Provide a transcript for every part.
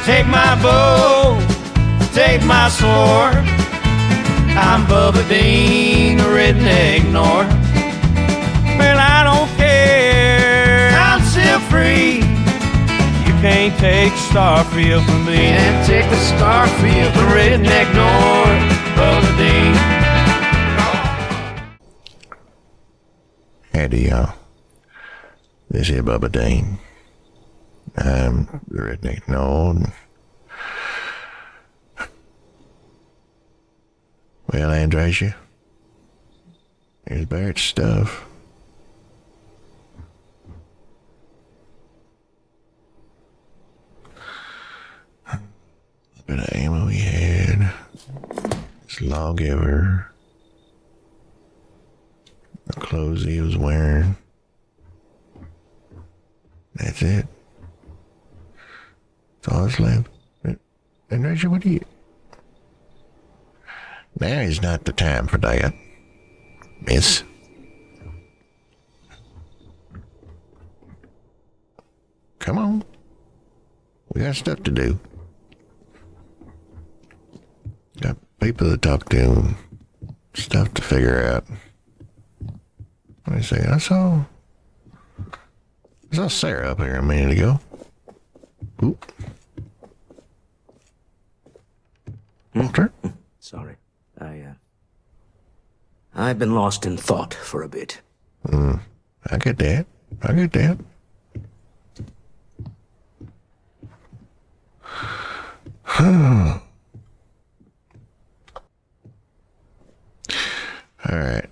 Take my bow, take my sword. I'm Bubba Dean, redneck north. Well, I don't care, I'm still free. You can't take Starfield from me. Can't take the Starfield from redneck north, Bubba Dean. Howdy, y'all. This is Bubba Dean. I'm the redneck north. Well, Andrasia, here's Barrett's stuff. A bit of ammo he had. His lawgiver. The clothes he was wearing. That's it. That's all that's left. Andrasia, what do you... Now is not the time for that, miss. Come on. We got stuff to do. Got people to talk to, stuff to figure out. Let me see, I saw Sarah up here a minute ago. Oop. Walter? Sorry. I've been lost in thought for a bit. I get that. All right.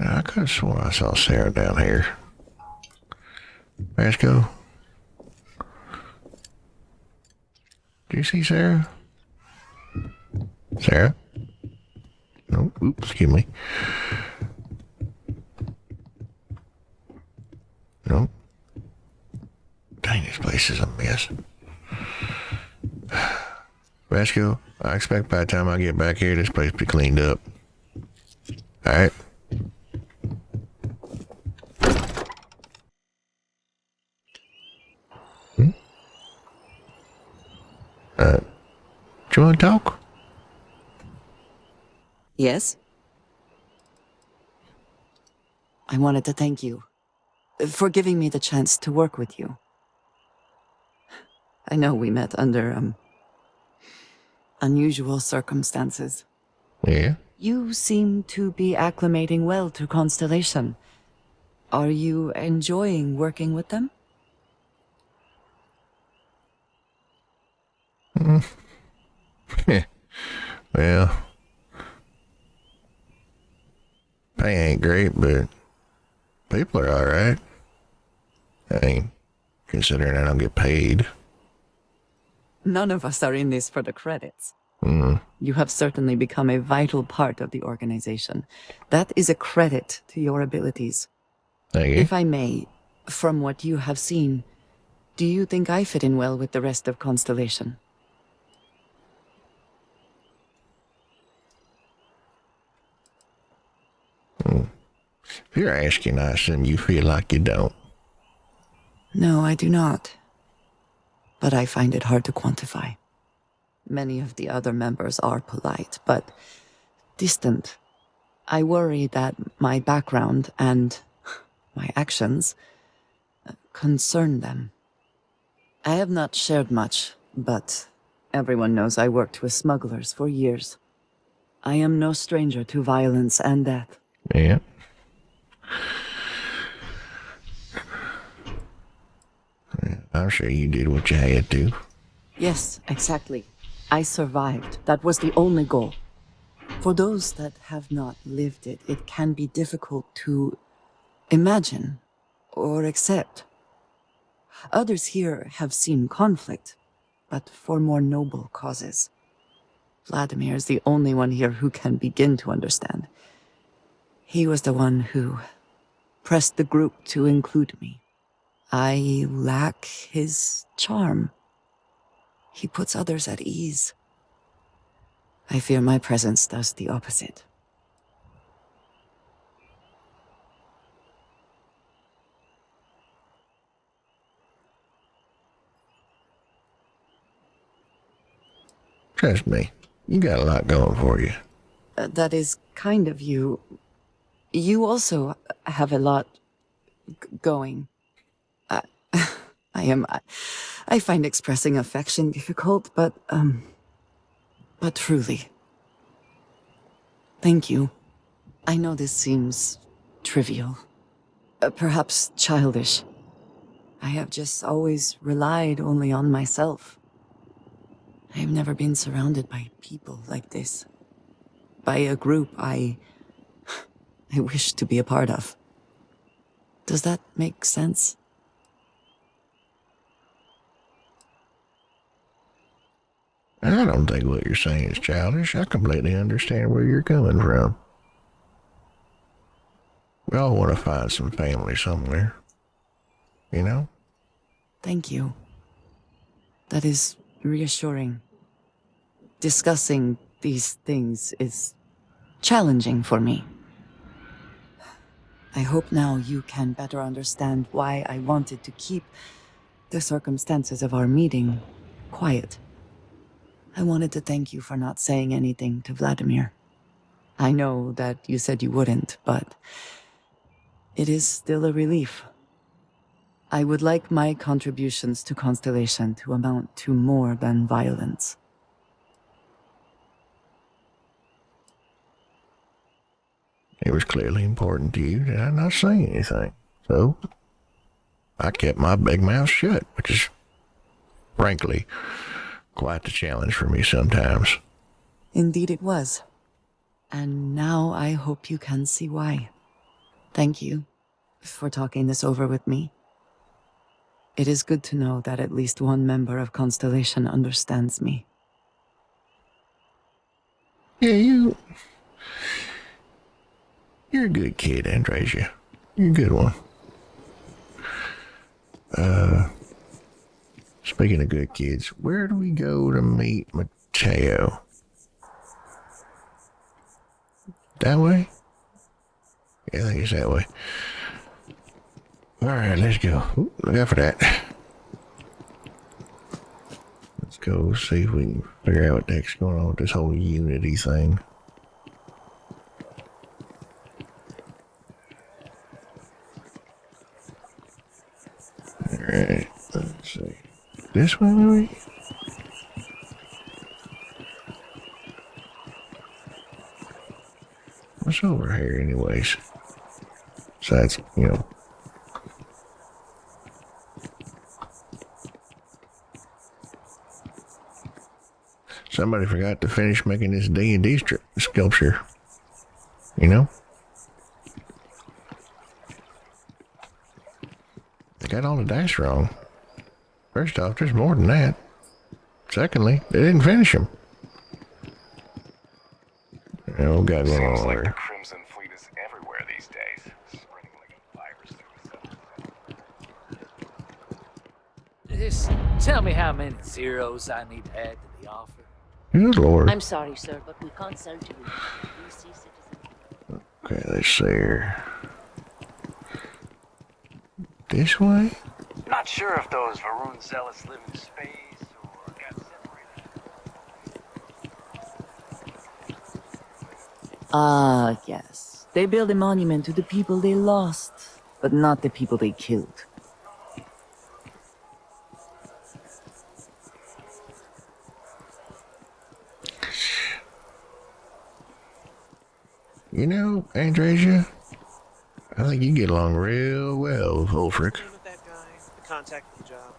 I could have sworn I saw Sarah down here. Let's go. Do you see Sarah? Sarah? No, oops, excuse me. No. Dang, this place is a mess. Vasco, I expect by the time I get back here, this place will be cleaned up. Alright. Do you want to talk? Yes? I wanted to thank you for giving me the chance to work with you. I know we met under, unusual circumstances. Yeah? You seem to be acclimating well to Constellation. Are you enjoying working with them? Well, pay ain't great, but people are alright. I mean, considering I don't get paid. None of us are in this for the credits. You have certainly become a vital part of the organization. That is a credit to your abilities. Thank you. If I may, from what you have seen, do you think I fit in well with the rest of Constellation? If you're asking, I assume you feel like you don't. No, I do not. But I find it hard to quantify. Many of the other members are polite, but distant. I worry that my background and my actions concern them. I have not shared much, but everyone knows I worked with smugglers for years. I am no stranger to violence and death. Yeah. I'm sure you did what you had to. Yes, exactly. I survived. That was the only goal. For those that have not lived it, it can be difficult to imagine or accept. Others here have seen conflict, but for more noble causes. Vladimir is the only one here who can begin to understand. He was the one who pressed the group to include me. I lack his charm. He puts others at ease. I fear my presence does the opposite. Trust me, you got a lot going for you. That is kind of you. You also have a lot going. I find expressing affection difficult, but truly. Thank you. I know this seems trivial, perhaps childish. I have just always relied only on myself. I have never been surrounded by people like this. By a group I wish to be a part of. Does that make sense? I don't think what you're saying is childish. I completely understand where you're coming from. We all want to find some family somewhere. You know? Thank you. That is reassuring. Discussing these things is challenging for me. I hope now you can better understand why I wanted to keep the circumstances of our meeting quiet. I wanted to thank you for not saying anything to Vladimir. I know that you said you wouldn't, but it is still a relief. I would like my contributions to Constellation to amount to more than violence. It was clearly important to you that I not say anything. So, I kept my big mouth shut, which is, frankly, quite the challenge for me sometimes. Indeed it was. And now I hope you can see why. Thank you for talking this over with me. It is good to know that at least one member of Constellation understands me. Yeah, you're a good kid, Andresia. You're a good one. Speaking of good kids, where do we go to meet Mateo? That way? Yeah, I think it's that way. Alright, let's go. Ooh, look out for that. Let's go see if we can figure out what the heck's going on with this whole Unity thing. Alright, let's see. This way, maybe? What's over here, anyways? Besides, somebody forgot to finish making this D&D sculpture. You know? They got all the dice wrong. First off, there's more than that. Secondly, they didn't finish them. Oh, God, going on Seems like there. the Crimson Fleet is everywhere these days, spreading like a virus through the Just tell me how many zeros I need to add to the offer. Good Lord. I'm sorry, sir, but we can't sell to you. VC citizen. Okay, let's see here. This way? Not sure if those Varun zealots live in space or got separated. Ah, yes. They build a monument to the people they lost, but not the people they killed. You know, Andresia, I think you get along real well with Ulfric. With that guy, the contact for the job.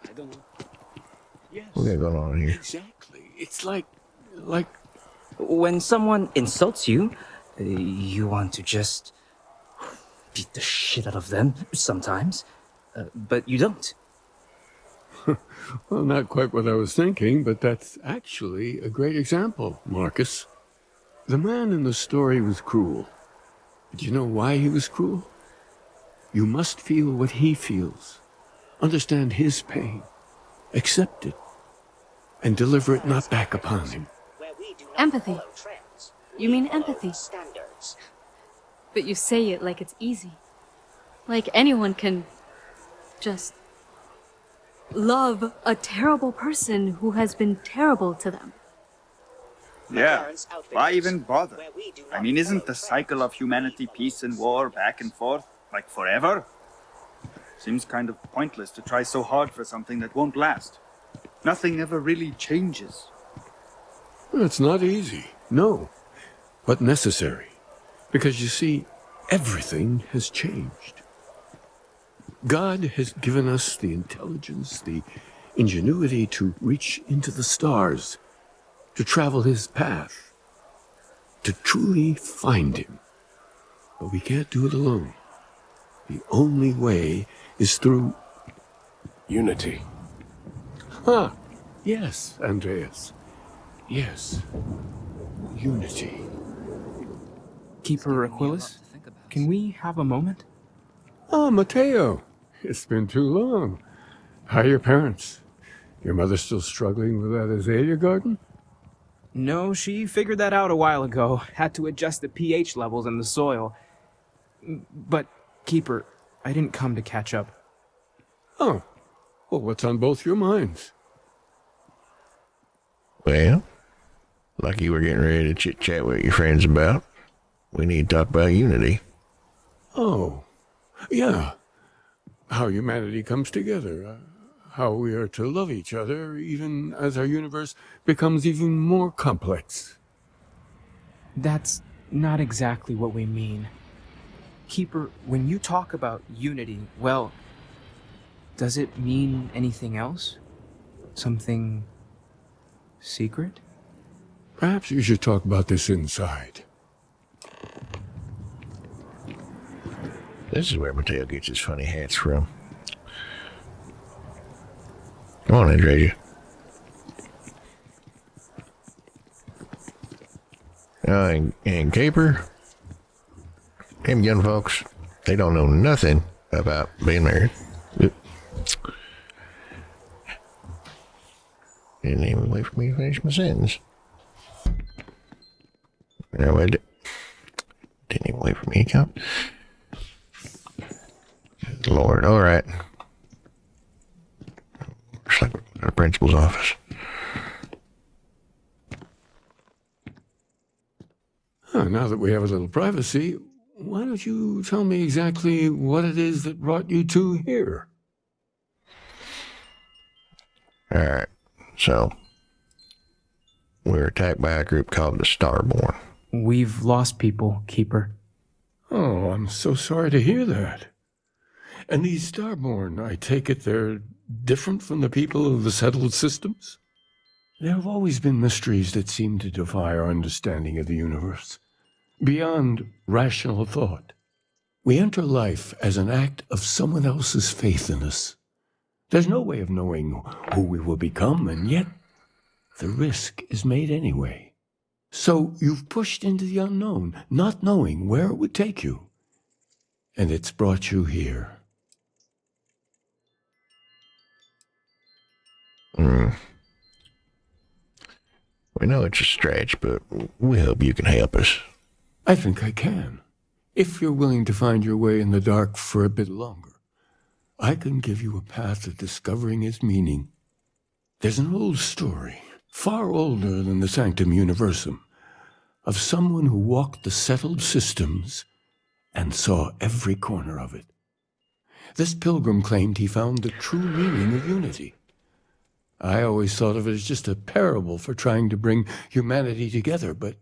I don't know. Yes. What we got going on here? Exactly. It's like When someone insults you, you want to just beat the shit out of them sometimes, but you don't. well, not quite what I was thinking, but that's actually a great example, Marcus. The man in the story was cruel. Do you know why he was cruel? You must feel what he feels. Understand his pain. Accept it. And deliver it not back upon him. Empathy. You mean empathy? But you say it like it's easy. Like anyone can just... love a terrible person who has been terrible to them. Yeah, why even bother? I mean, isn't the cycle of humanity peace and war back and forth, like forever? Seems kind of pointless to try so hard for something that won't last. Nothing ever really changes. It's not easy, no, but necessary. Because you see, everything has changed. God has given us the intelligence, the ingenuity to reach into the stars, to travel his path, to truly find him. But we can't do it alone. The only way is through unity. Ah, yes, Andreas. Yes. Unity. Keeper Aquilus, can we have a moment? Ah, Matteo. It's been too long. How are your parents? Your mother still struggling with that azalea garden? No, she figured that out a while ago. Had to adjust the pH levels in the soil. But, Keeper, I didn't come to catch up. Oh. Well, what's on both your minds? Well, like you were getting ready to chit-chat with your friends about, we need to talk about unity. Oh, yeah. How humanity comes together. How we are to love each other, even as our universe becomes even more complex. That's not exactly what we mean. Keeper, when you talk about unity, well, does it mean anything else? Something secret? Perhaps you should talk about this inside. This is where Mateo gets his funny hats from. Come on, Andreja. And Caper, them young folks, they don't know nothing about being married. Didn't even wait for me to finish my sentence. No, I didn't even wait for me to come. Lord, all right. It's like the principal's office. Now that we have a little privacy, why don't you tell me exactly what it is that brought you two here? All right. So, we were attacked by a group called the Starborn. We've lost people, Keeper. Oh, I'm so sorry to hear that. And these Starborn, I take it they're different from the people of the settled systems? There have always been mysteries that seem to defy our understanding of the universe, beyond rational thought. We enter life as an act of someone else's faith in us. There's no way of knowing who we will become, and yet the risk is made anyway. So you've pushed into the unknown, not knowing where it would take you. And it's brought you here. We know it's a stretch, but we hope you can help us. I think I can. If you're willing to find your way in the dark for a bit longer, I can give you a path to discovering its meaning. There's an old story, far older than the Sanctum Universum, of someone who walked the settled systems and saw every corner of it. This pilgrim claimed he found the true meaning of unity. I always thought of it as just a parable for trying to bring humanity together, but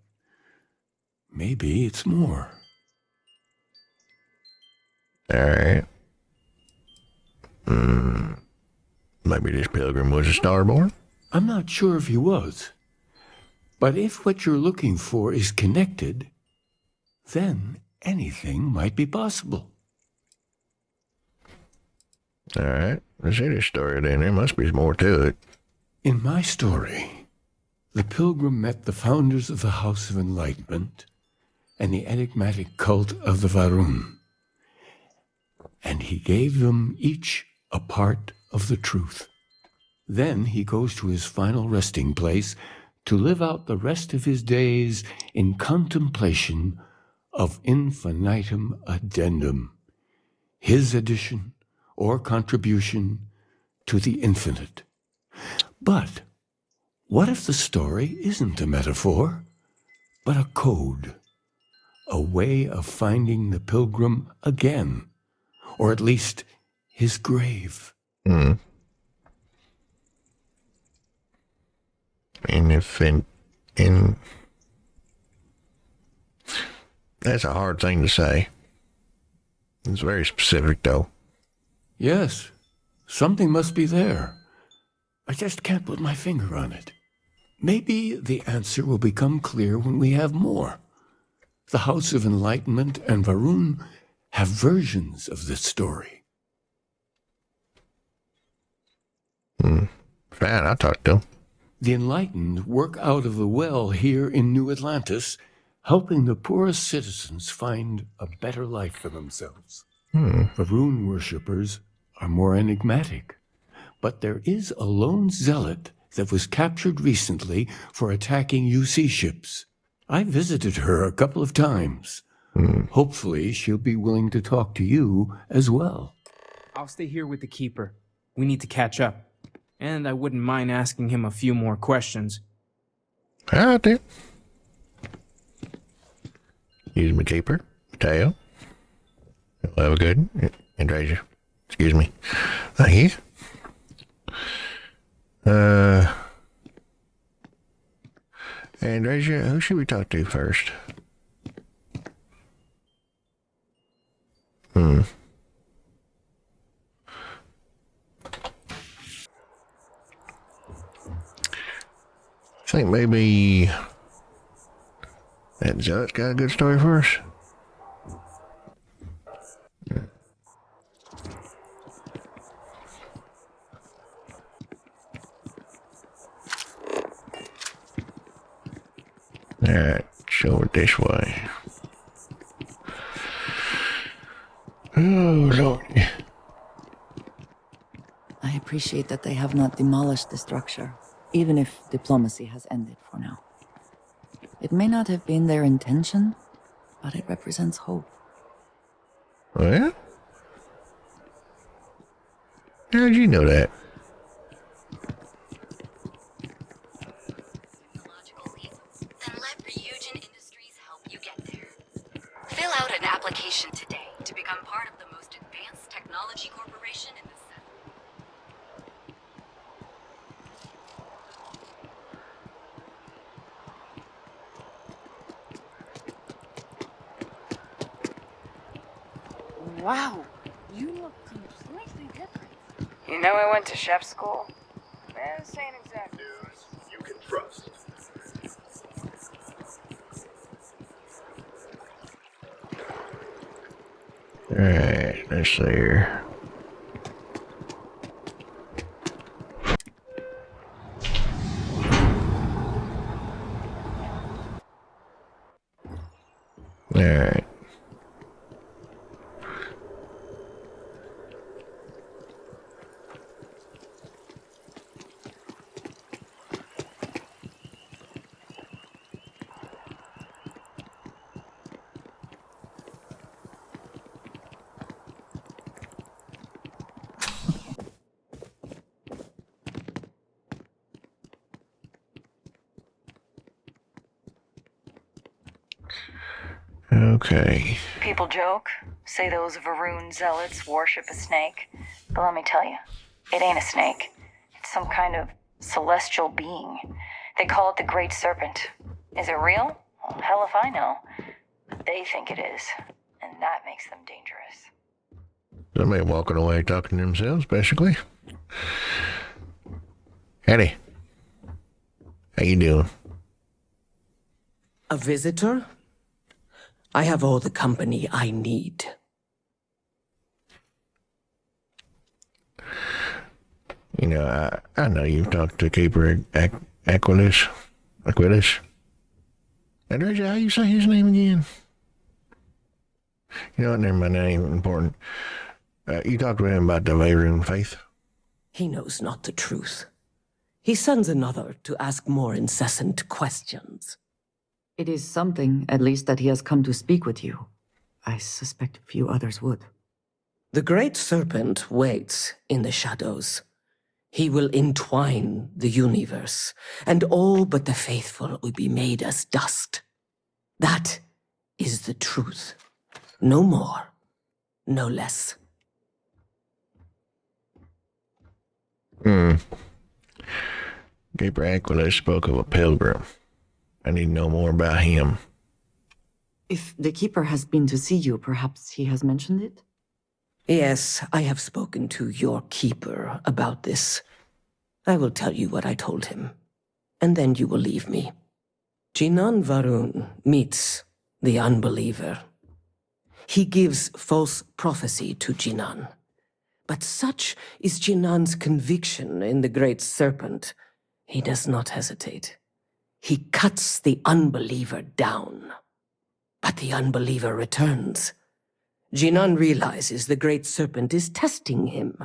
maybe it's more. All right. Maybe this pilgrim was a Starborn? I'm not sure if he was. But if what you're looking for is connected, then anything might be possible. All right. I see this story then. There must be more to it. In my story, the pilgrim met the founders of the House of Enlightenment and the enigmatic cult of the Varun. And he gave them each a part of the truth. Then he goes to his final resting place to live out the rest of his days in contemplation of infinitum addendum, his addition or contribution to the infinite. But what if the story isn't a metaphor, but a code? A way of finding the pilgrim again, or at least his grave. And if in that's a hard thing to say. It's very specific, though. Yes, something must be there. I just can't put my finger on it. Maybe the answer will become clear when we have more. The House of Enlightenment and Varun have versions of this story. Fine, I'll talk to them. The Enlightened work out of the well here in New Atlantis, helping the poorest citizens find a better life for themselves. Varun worshippers are more enigmatic, but there is a lone zealot that was captured recently for attacking UC ships. I visited her a couple of times. Hopefully she'll be willing to talk to you as well. I'll stay here with the Keeper. We need to catch up. And I wouldn't mind asking him a few more questions. All right, then. Excuse me, Keeper. Mateo. You'll have a good Andrasia. Excuse me. Thank you. Andrasia, who should we talk to first? I think maybe that Zealot's got a good story for us. Alright, show it this way. Oh, Lord. I appreciate that they have not demolished the structure, even if diplomacy has ended for now. It may not have been their intention, but it represents hope. Oh, yeah? How'd you know that? Then let Ryujin Industries help you get there. Fill out an application today to become part of the most advanced technology corporation in the Wow, you look completely different. You know I went to chef school? This ain't exactly news you can trust. Alright, let's see here. Alright. Okay. People joke, say those Varun zealots worship a snake. But let me tell you, it ain't a snake. It's some kind of celestial being. They call it the Great Serpent. Is it real? Well, hell if I know. But they think it is, and that makes them dangerous. Somebody walking away talking to themselves, basically. Eddie. How you doing? A visitor? I have all the company I need. You know, I know you've talked to Keeper Aquilus. Andrea, how you say his name again? You know what, never mind, that ain't important. You talked to him about the Varun faith? He knows not the truth. He sends another to ask more incessant questions. It is something, at least, that he has come to speak with you. I suspect few others would. The Great Serpent waits in the shadows. He will entwine the universe, and all but the faithful will be made as dust. That is the truth. No more, no less. Keeper Aquila spoke of a pilgrim. I need to know more about him. If the Keeper has been to see you, perhaps he has mentioned it? Yes, I have spoken to your Keeper about this. I will tell you what I told him, and then you will leave me. Jinan Varun meets the unbeliever. He gives false prophecy to Jinan. But such is Jinan's conviction in the Great Serpent, he does not hesitate. He cuts the unbeliever down. But the unbeliever returns. Jinan realizes the Great Serpent is testing him,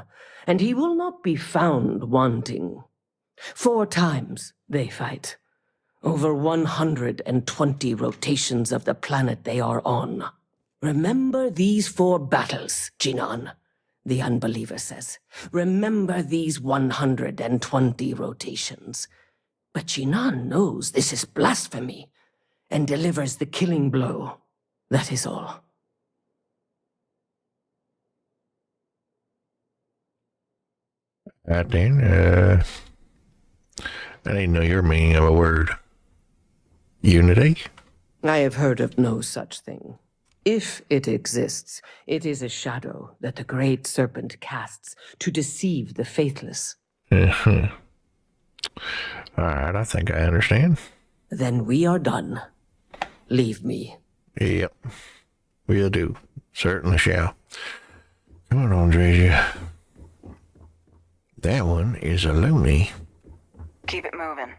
and he will not be found wanting. 4 times they fight. Over 120 rotations of the planet they are on. Remember these 4 battles, Jinan, the unbeliever says. Remember these 120 rotations. But Jinan knows this is blasphemy and delivers the killing blow. That is all. Right then, I didn't know your meaning of a word. Unity? I have heard of no such thing. If it exists, it is a shadow that the Great Serpent casts to deceive the faithless. All right, I think I understand. Then we are done. Leave me. Yep, we'll do. Certainly shall. Come on, Andresia. That one is a loony. Keep it moving.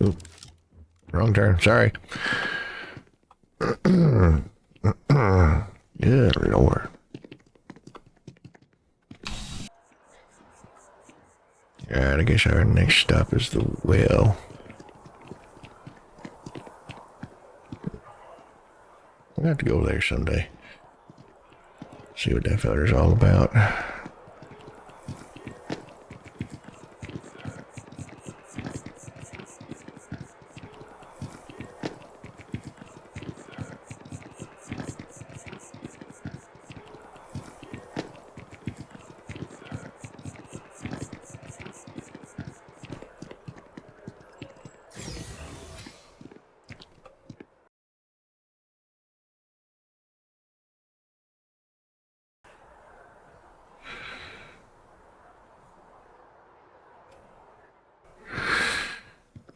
Oop. Wrong turn, sorry. Good Lord. Alright, I guess our next stop is the well. I'll have to go there someday. See what that feller's all about.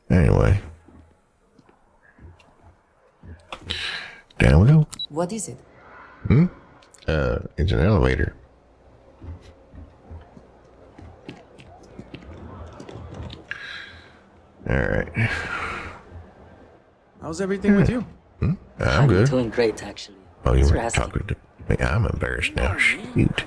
Anyway. Down we go. What is it? It's an elevator. Alright. How's everything with you? I'm good. Doing great, actually. Oh, you Thanks were for asking. talking to me. I'm embarrassed now. Shoot.